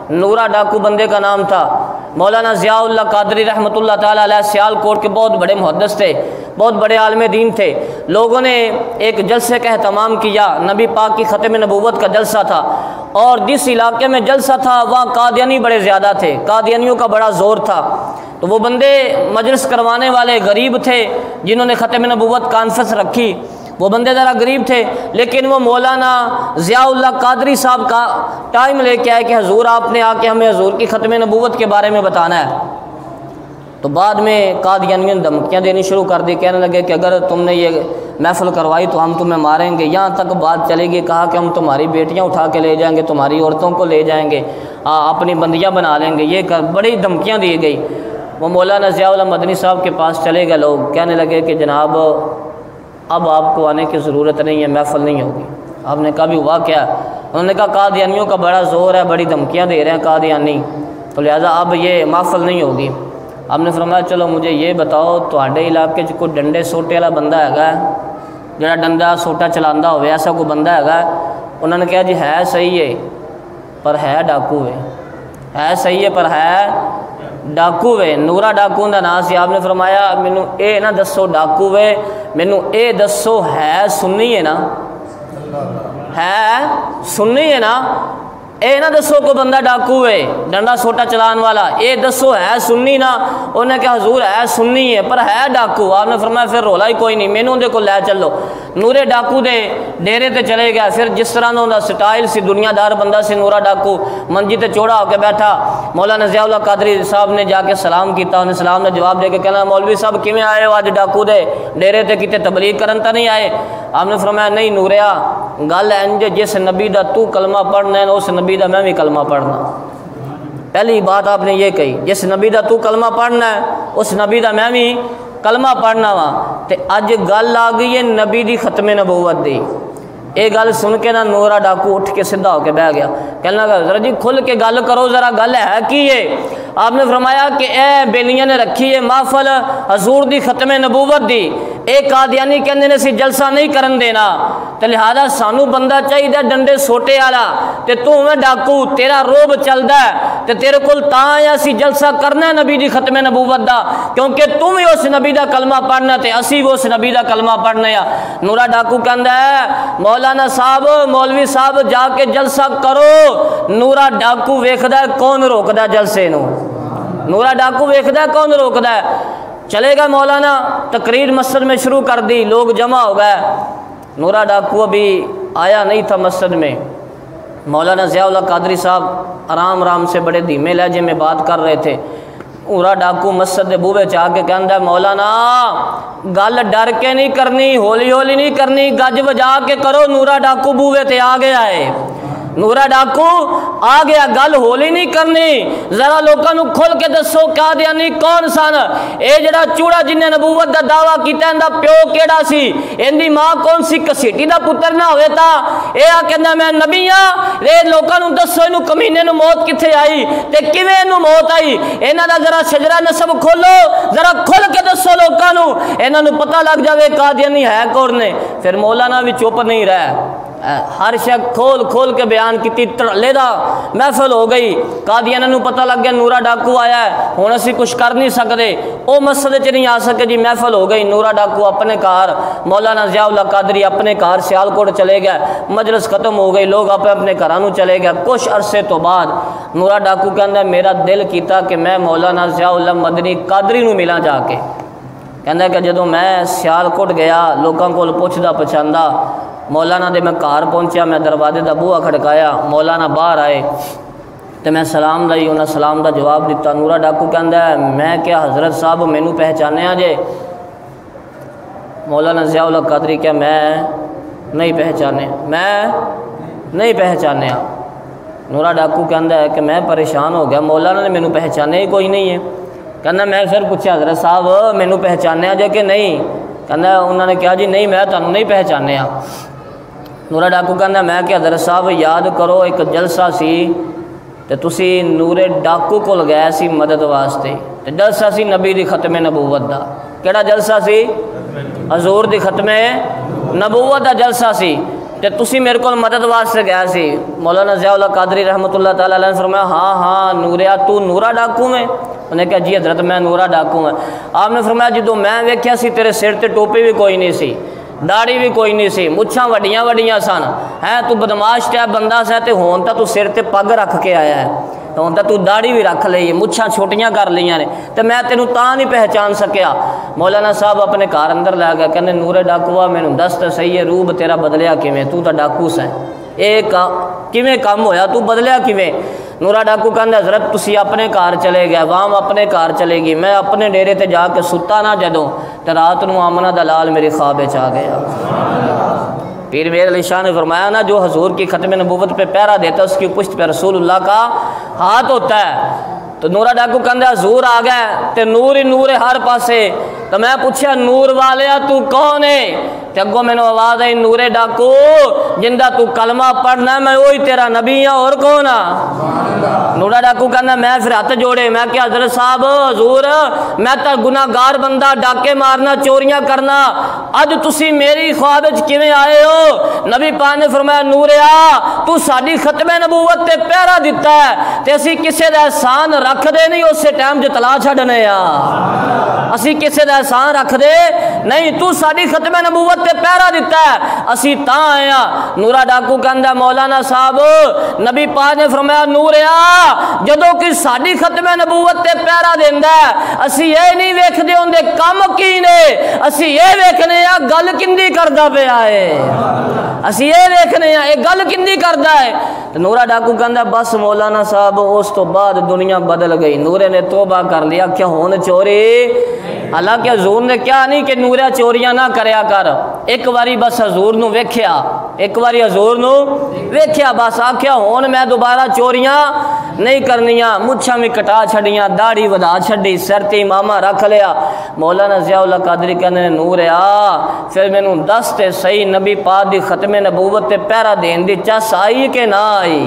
نورا ڈاکو بندے کا نام تھا۔ مولانا ضیاء اللہ قادری رحمۃ اللہ تعالیٰ علیہ سیالکوٹ کے بہت بڑے محدث تھے، بہت بڑے عالم دین تھے۔ لوگوں نے ایک جلسے کا اہتمام کیا، نبی پاک کی ختم نبوت کا جلسہ تھا، اور جس علاقے میں جلسہ تھا وہاں قادیانی بڑے زیادہ تھے، قادیانیوں کا بڑا زور تھا۔ تو وہ بندے مجلس کروانے والے غریب تھے، جنہوں نے ختم نبوت کانفرنس رکھی، وہ بندے ذرا غریب تھے، لیکن وہ مولانا ضیاء اللہ قادری صاحب کا ٹائم لے کے آئے کہ حضور آپ نے آ کے ہمیں حضور کی ختم نبوت کے بارے میں بتانا ہے۔ تو بعد میں قادیانیوں نے دھمکیاں دینی شروع کر دی، کہنے لگے کہ اگر تم نے یہ محفل کروائی تو ہم تمہیں ماریں گے، یہاں تک بات چلے گی، کہا کہ ہم تمہاری بیٹیاں اٹھا کے لے جائیں گے، تمہاری عورتوں کو لے جائیں گے، اپنی بندیاں بنا لیں گے، یہ بڑی دھمکیاں دی گئی۔ وہ مولانا ضیاء اللہ مدنی صاحب کے پاس چلے گئے لوگ، کہنے لگے کہ جناب اب آپ کو آنے کی ضرورت نہیں ہے، محفل نہیں ہوگی۔ آپ نے کہا بھی ہوا کیا؟ انہوں نے کہا قادیانیوں کا بڑا زور ہے، بڑی دھمکیاں دے رہے ہیں قادیانی، تو لہٰذا اب یہ محفل نہیں ہوگی۔ آپ نے فرمایا چلو مجھے یہ بتاؤ تواڈے علاقے چ کوئی ڈنڈے سوٹے والا بندہ ہے جڑا ڈنڈا سوٹا چلانا ہوئے، ایسا کوئی بندہ ہے؟ انہوں نے کہا جی ہے صحیح ہے پر ہے ڈاکو ہے صحیح ہے پر ہے ڈاکو ہے۔ نورا ڈاکو دا نام سی۔ آپ نے فرمایا مینوں اے نہ دسو ڈاکو ہے، مینوں اے دسو ہے سنی ہے نا، ہے سنی ہے نا، اے نہ دسو کو بندہ ڈاکو ہے ڈنڈا سوٹا چلان والا، اے دسو ہے سنی نا۔ انہوں نے کہا حضور ہے سنی ہے پر ہے ڈاکو۔ آپ نے فرمایا پھر رولا ہی کوئی نہیں، مینوں دے کو لے چلو۔ نورے ڈاکو دے ڈیرے تے چلے گیا۔ پھر جس طرح دا سٹائل سی، دنیا دار بندہ سی نورا ڈاکو، منجی تے چوڑا ہو کے بیٹھا۔ مولانا ضیاء اللہ قادری صاحب نے جا کے سلام کیتا، انہیں سلام دا جواب دے کے کہنا مولوی صاحب کیویں آئے ہو اج ڈاکو دے ڈیرے تے، کتے تبلیغ کرن تا نہیں آئے؟ آپ نے فرمایا نہیں نوریا، گل انج جس نبی دا تو کلمہ پڑھنا ہے اس نبی دا میں بھی کلمہ پڑھنا۔ پہلی بات آپ نے یہ کہی، جس نبی دا تو کلمہ پڑھنا ہے اس نبی دا میں بھی کلمہ پڑھنا وا۔ تے اج گل آ گئی ہے نبی دی ختم نبوت دی۔ یہ گل سن کے نا نورا ڈاکو اٹھ کے سدھا ہو کے بہ گیا، کہنے لگا ذرا جی کھل کے گل کرو، ذرا گل ہے کی ہے؟ آپ نے فرمایا کہ اے بیلیاں نے رکھی ہے محفل حضور دی ختم نبوت دی، ایک قادیانی کہندے نے سی جلسہ نہیں کرن دینا، تے لہذا سانو بندہ چاہیے ڈنڈے سوٹے والا، تے تو میں ڈاکو تیرا روب چلدا ہے، تے تیرے کول تاں آیا سی جلسہ کرنا ہے نبی دی ختم نبوت دا، کیونکہ تم ہی اس نبی دا کلمہ پڑھنا تے اسی بھی اس نبی دا کلمہ پڑھنا ہے۔ نورا ڈاکو کہندا ہے مولانا صاحب مولوی صاحب جا کے جلسہ کرو۔ نورا ڈاکو ویکھدا ہے کون روکدا جلسے نو، نورا ڈاکو ویکھدا ہے کون روکدا ہے۔ چلے گا مولانا، تقریر مسجد میں شروع کر دی، لوگ جمع ہو گئے۔ نورا ڈاکو ابھی آیا نہیں تھا مسجد میں۔ مولانا ضیاء اللہ قادری صاحب آرام آرام سے بڑے دھیمے لہجے میں بات کر رہے تھے۔ نورا ڈاکو مسجد دے بوہے چاہ کے کہندا ہے مولانا گل ڈر کے نہیں کرنی، ہولی ہولی نہیں کرنی، گج بجا کے کرو۔ نورا ڈاکو بوہے تے آ گیا ہے، نورا ڈاکو آ گیا، گل ہولی نہیں کرنی، ذرا لوکاں نو کھل کے دسو قادیانی کون سن؟ اے جڑا چوڑا جن نے نبوت دا دعویٰ کیتا ایندا پیو کیڑا سی؟ ایندی ماں کون سی؟ کسیٹی دا پتر نہ ہوئے تا؟ اے آ کہندا میں نبی ہاں، اے لوکاں نو دسو اینو کمینے نو موت کتھے آئی تے کیویں اینو موت آئی؟ انہاں دا ذرا شجرہ نسب کھولو، ذرا کھل کے دسو لوکاں نو، انہاں نو پتہ لگ جاوے قادیانی ہے کون نے۔ پھر مولانا بھی چپ نہیں رہا، ہر شے کھول کھول کے بیان کیتی، ترلے دا محفل ہو گئی۔ قادیانوں نو پتہ لگ گیا نورا ڈاکو آیا ہے، ہن اسی کچھ کر نہیں سکتے، او مسجد چ نہیں آ سکے جی، محفل ہو گئی۔ نورا ڈاکو اپنے گھر، مولانا ضیاء اللہ قادری اپنے گھر سیالکوٹ چلے گئے، مجلس ختم ہو گئی، لوگ اپنے اپنے گھروں چلے گئے۔ کچھ عرصے تو بعد نورا ڈاکو کہندا میرا دل کیتا کہ میں مولانا ضیاء اللہ مدنی قادری نو ملاں جا کے۔ کہندا کہ جدوں میں سیالکوٹ گیا لوکاں کول پوچھدا پچھاندا، مولانا دے میں گھر پہنچیا، میں دروازے دا بوہا کھڑکایا، مولانا باہر آئے تو میں سلام لائی، انہاں سلام دا جواب دیتا۔ نورا ڈاکو کہندا ہے میں کیا حضرت صاحب مینوں پہچانیا جے؟ مولانا ضیاء اللہ قادری کیا میں نہیں پہچانے، میں نہیں پہچانیا۔ نورا ڈاکو کہندا ہے کہ میں پریشان ہو گیا، مولانا نے مینوں پہچانے ہی کوئی نہیں ہے۔ کہندا میں پھر پوچھا حضرت صاحب مینوں پہچانیا جے کہ نہیں؟ کہندا انہوں نے کہا جی نہیں میں تانوں نہیں پہچانیا۔ نورا ڈاکو کہندا میں کہ حضرت صاحب یاد کرو ایک جلسہ سی تے تسی نورے ڈاکو کول گئے سی مدد واسطے، تے جلسہ سی نبی دی ختم نبوت دا۔ کیڑا جلسہ سی؟ حضور دی ختم نبوت دا جلسہ سی۔ تے تسی میرے کو مدد واسطے گیا سی۔ مولانا ضیاء اللہ قادری رحمۃ اللہ تعالیٰ علیہ نے فرمایا ہاں ہاں نوریا تو نورا ڈاکو میں؟ انہوں نے کہا جی حضرت میں نورا ڈاکو میں۔ آپ نے فرمایا جدو میں ویکھیا سی تیرے سر تے ٹوپی بھی کوئی نہیں سی، داڑھی بھی کوئی نہیں سی، مچھاں وڈیاں وڈیاں سن، ہے تو بدماش ٹائپ بندہ سا تے ہون تا تو سر تے پگ رکھ کے آیا ہے، ہون تا تو داڑھی بھی رکھ لئی، مچھاں چھوٹیاں کر لیاں نے، تے میں تینوں تاں نہیں پہچان سکیا۔ مولانا صاحب اپنے گھر اندر لے گئے، کہنے نورے ڈاکوا مینوں دس تے صحیح ہے روب تیرا بدلیا کیویں، تو تا ڈاکو سیں، ایک کیویں کم ہویا تو بدلیا کیویں؟ نورا ڈاکو کہندا حضرت تسی اپنے گھر چلے گئے، وام اپنے گھر چلے گی، میں اپنے ڈیرے تے جا کے ستا نہ جدوں تے رات نو آمنہ دا لال میری خواب وچ آ گیا۔ پیر میر علی شاہ نے فرمایا نا جو حضور کی ختم نبوت پہ پہرا دیتا اس کی پشت پہ رسول اللہ کا ہاتھ ہوتا ہے۔ تو نورا ڈاکو کہندا حضور آ گئے تے نور ہی نور ہے ہر پاسے، تو میں پوچھا نور والیا تو کون ہے؟ تے اگوں مینوں آواز آئی نورے ڈاکو جندہ تو کلمہ پڑھنا ہے میں وہی تیرا نبی ہاں، اور کون ہاں؟ نورا ڈاکو کہندا میں پھر ہاتھ جوڑے، میں کہ حضرت صاحب حضور میں تا گناہگار بندہ، ڈاکے مارنا چوریاں کرنا، اج تسی میری خواب وچ کیویں آئے ہو؟ نبی پاک نے فرمایا نوریا تو ساڈی ختم نبوت تے پہرا دیتا ہے تے اسی کسے دا احسان رکھ دے نہیں، اسے ٹائم جو تلا چھڈنے آ، اسی کسے دا احسان رکھ دے نہیں، تو ساڈی ختم نبوت تے پہرا دیتا ہے اسی تاں آئے ہاں۔ نورا ڈاکو کہندا مولانا صاحب نبی پاک نے فرمایا نوریا جدوں کہ ساڈی ختم نبوت تے پہرا دیندا ہے اسی یہ نہیں ویکھدے ہوندے کم کی نے، اسی یہ ویکھنے آ گل کندی کردا پیا ہے، اسی یہ ویکھنے آ یہ گل کندی کردا ہے۔ تو نورا ڈاکو کہندا بس مولانا صاحب اس تو بعد دنیا بدل گئی، نورے نے توبہ کر لیا، کیا ہون چوری؟ حالانکہ حضور نے کیا نہیں کہ نوریا چوریاں نہ کریا کر، ایک واری بس حضور نو ویکھیا، ایک واری حضور نو ویکھیا بس آکھیا ہون میں دوبارہ چوریاں نہیں کرنیاں، مچھاں بھی کٹا چھڑیاں، داڑھی ودا چھڑی، سر تے امامہ رکھ لیا۔ مولانا ضیاء اللہ قادری کہنے نوریا پھر مینوں دس تے صحیح نبی پاک دی ختم نبوت تے پہرا دین دی چس آئی کہ نہ آئی؟